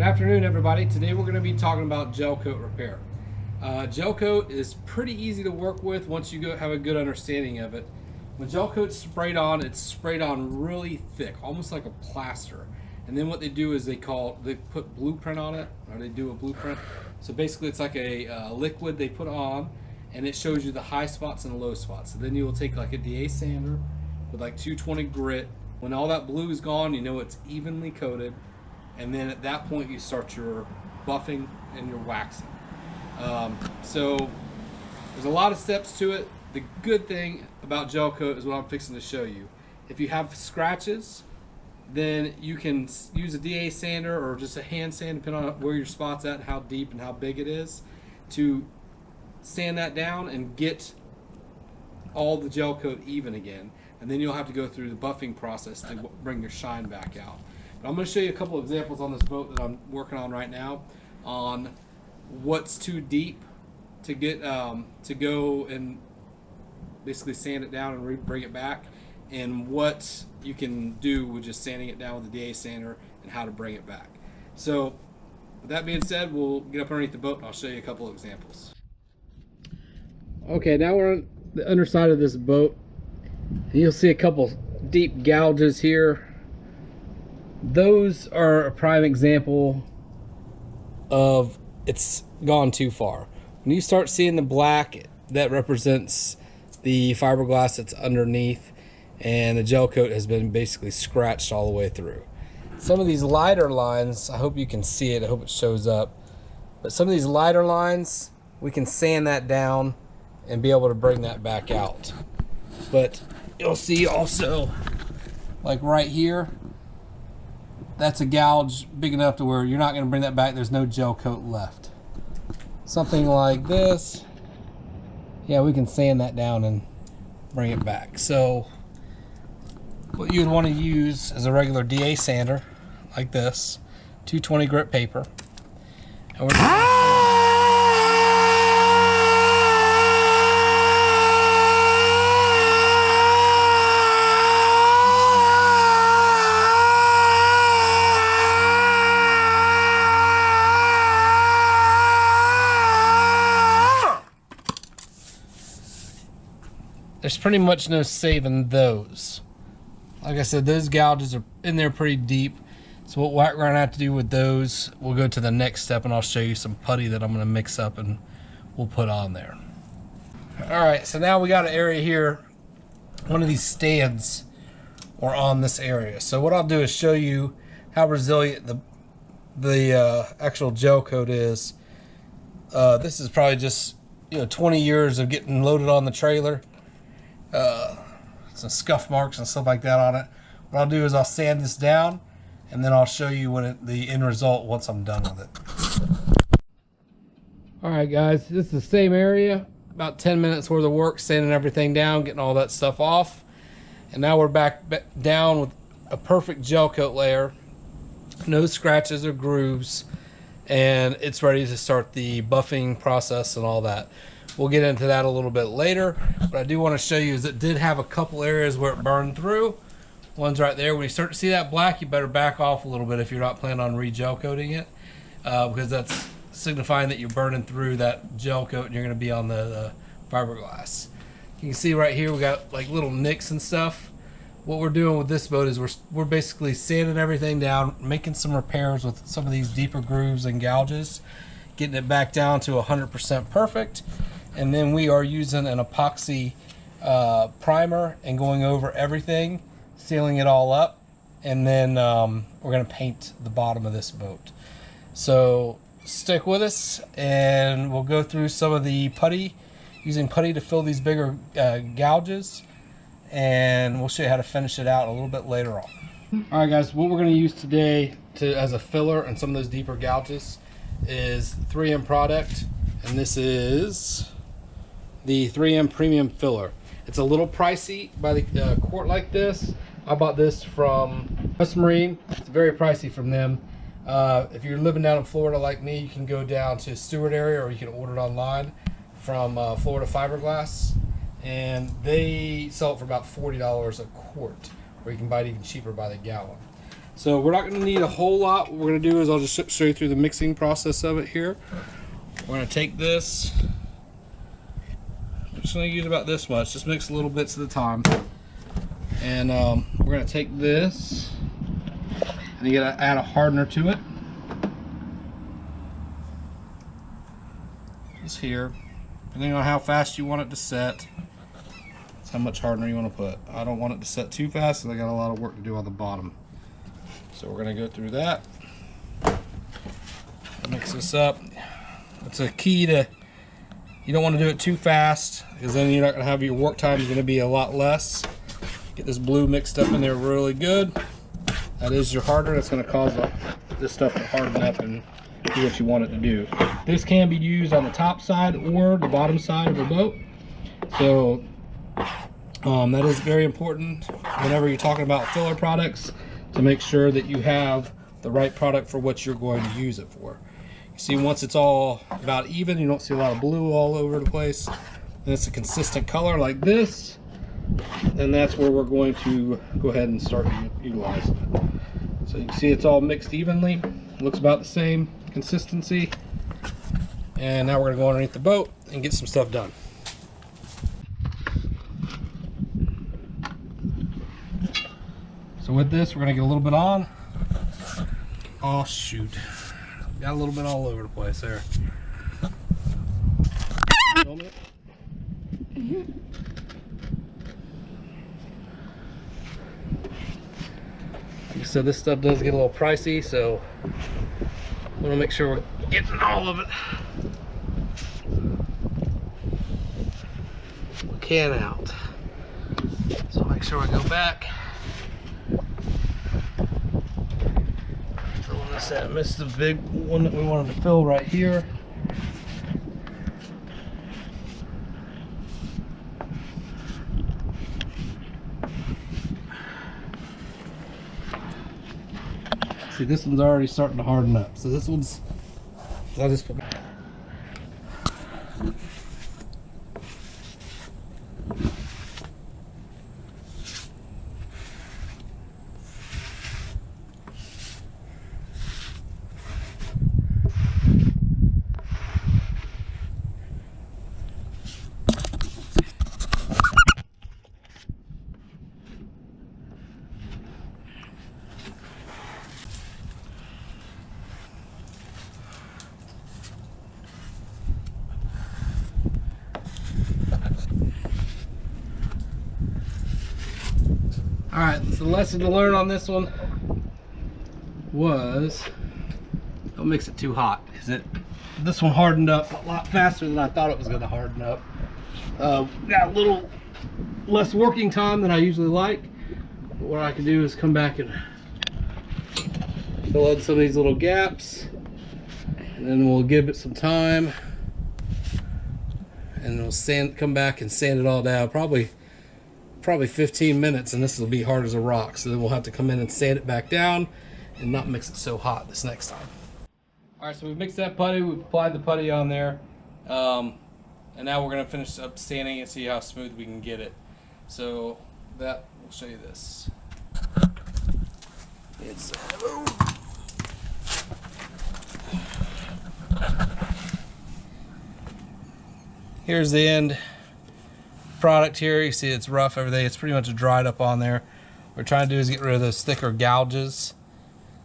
Good afternoon, everybody. Today we're going to be talking about gel coat repair. Gel coat is pretty easy to work with once you have a good understanding of it. When gel coat's sprayed on, it's sprayed on really thick, almost like a plaster. And then what they do is they put blueprint on it, or they do a blueprint. So basically it's like a liquid they put on, and it shows you the high spots and the low spots. So then you will take like a DA sander with like 220 grit. When all that blue is gone, you know it's evenly coated. And then at that point you start your buffing and your waxing. So there's a lot of steps to it. The good thing about gel coat is what I'm fixing to show you. If you have scratches, then you can use a DA sander or just a hand sand, depending on where your spot's at, how deep and how big it is, to sand that down and get all the gel coat even again. And then you'll have to go through the buffing process to bring your shine back out. But I'm going to show you a couple of examples on this boat that I'm working on right now on what's too deep to get to go and basically sand it down and bring it back, and what you can do with just sanding it down with the DA sander and how to bring it back. So with that being said, we'll get up underneath the boat and I'll show you a couple of examples. Okay, now we're on the underside of this boat and you'll see a couple deep gouges here. Those are a prime example of it's gone too far. When you start seeing the black, that represents the fiberglass that's underneath, and the gel coat has been basically scratched all the way through. Some of these lighter lines, I hope you can see it, I hope it shows up, but some of these lighter lines, we can sand that down and be able to bring that back out. But you'll see also, like right here, that's a gouge big enough to where you're not going to bring that back. There's no gel coat left. Something like this, yeah, we can sand that down and bring it back. So what you would want to use is a regular DA sander like this, 220 grit paper, and we're there's pretty much no saving those. Like I said, those gouges are in there pretty deep. So what we're going to have to do with those, we'll go to the next step and I'll show you some putty that I'm going to mix up and we'll put on there. Alright, so now we got an area here. One of these stands are on this area. So what I'll do is show you how resilient the actual gel coat is. This is probably just 20 years of getting loaded on the trailer. Some scuff marks and stuff like that on it. What I'll do is I'll sand this down and then I'll show you the end result once I'm done with it. Alright guys, this is the same area, about 10 minutes worth of work sanding everything down, getting all that stuff off, and now we're back down with a perfect gel coat layer, no scratches or grooves, and it's ready to start the buffing process and all that. We'll get into that a little bit later. What I do want to show you is it did have a couple areas where it burned through. One's right there. When you start to see that black, you better back off a little bit if you're not planning on re-gel coating it, because that's signifying that you're burning through that gel coat and you're going to be on the fiberglass. You can see right here we got like little nicks and stuff. What we're doing with this boat is we're basically sanding everything down, making some repairs with some of these deeper grooves and gouges, getting it back down to 100% perfect. And then we are using an epoxy primer and going over everything, sealing it all up, and then we're going to paint the bottom of this boat. So stick with us and we'll go through some of the putty, using putty to fill these bigger gouges, and we'll show you how to finish it out a little bit later on. Alright guys, what we're going to use today as a filler in some of those deeper gouges is 3M product, and this is the 3M premium filler. It's a little pricey by the quart like this. I bought this from West Marine. It's very pricey from them. If you're living down in Florida like me, you can go down to Stewart area, or you can order it online from Florida Fiberglass, and they sell it for about $40 a quart, or you can buy it even cheaper by the gallon. So we're not going to need a whole lot. What we're going to do is I'll just show you through the mixing process of it here. We're going to take this. I'm just going to use about this much. Just mix little bits at a time. And we're going to take this, and you got to add a hardener to it. Just here. Depending on how fast you want it to set, that's how much hardener you want to put. I don't want it to set too fast because I got a lot of work to do on the bottom. So we're going to go through that. Mix this up. It's a key to, you don't want to do it too fast because then you're not going to have, your work time is going to be a lot less. Get this blue mixed up in there really good. That is your hardener. That's going to cause this stuff to harden up and do what you want it to do. This can be used on the top side or the bottom side of a boat. So that is very important whenever you're talking about filler products, to make sure that you have the right product for what you're going to use it for. You see, once it's all about even, you don't see a lot of blue all over the place, and it's a consistent color like this, and that's where we're going to go ahead and start utilizing it. So you can see it's all mixed evenly. It looks about the same consistency. And now we're going to go underneath the boat and get some stuff done. So with this, we're going to get a little bit on. Oh shoot, got a little bit all over the place there. Like I said, this stuff does get a little pricey, so we want to make sure we're getting all of it we can out. So make sure we go back. I missed the big one that we wanted to fill right here. See, this one's already starting to harden up. So this one's, I'll just put. Alright, so the lesson to learn on this one was don't mix it too hot, because this one hardened up a lot faster than I thought it was going to harden up. Got a little less working time than I usually like, but what I can do is come back and fill in some of these little gaps, and then we'll give it some time, and we'll come back and sand it all down, probably 15 minutes, and this will be hard as a rock. So then we'll have to come in and sand it back down and not mix it so hot this next time. All right, so we've mixed that putty, we've applied the putty on there, and now we're gonna finish up sanding and see how smooth we can get it. So that, we'll show you this. Here's the end product here. You see it's rough, everything. It's pretty much dried up on there. What we're trying to do is get rid of those thicker gouges,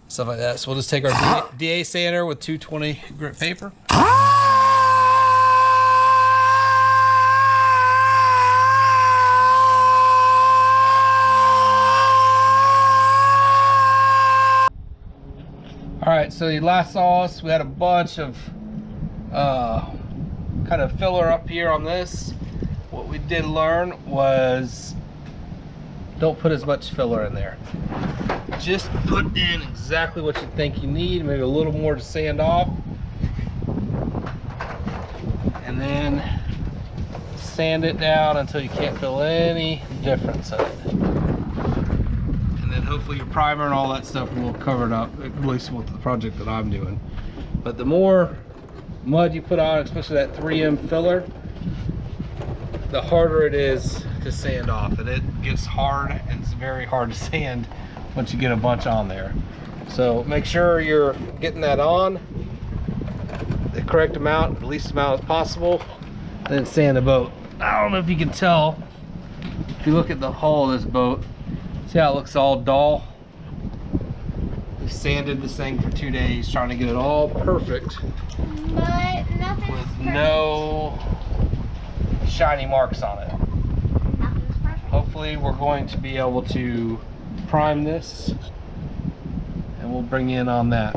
stuff like that. So we'll just take our DA sander with 220 grit paper. All right, so you last saw us, we had a bunch of kind of filler up here on this. What we did learn was don't put as much filler in there. Just put in exactly what you think you need, maybe a little more to sand off, and then sand it down until you can't feel any difference in it. And then hopefully your primer and all that stuff will cover it up, at least with the project that I'm doing. But the more mud you put on, especially that 3M filler, the harder it is to sand off, and it gets hard, and it's very hard to sand once you get a bunch on there. So make sure you're getting that on the correct amount, the least amount as possible, then sand the boat. I don't know if you can tell, if you look at the hull of this boat, see how it looks all dull? We sanded this thing for 2 days trying to get it all perfect, But nothing's with perfect. no shiny marks on it. Nothing's perfect. Hopefully we're going to be able to prime this, and we'll bring in on that.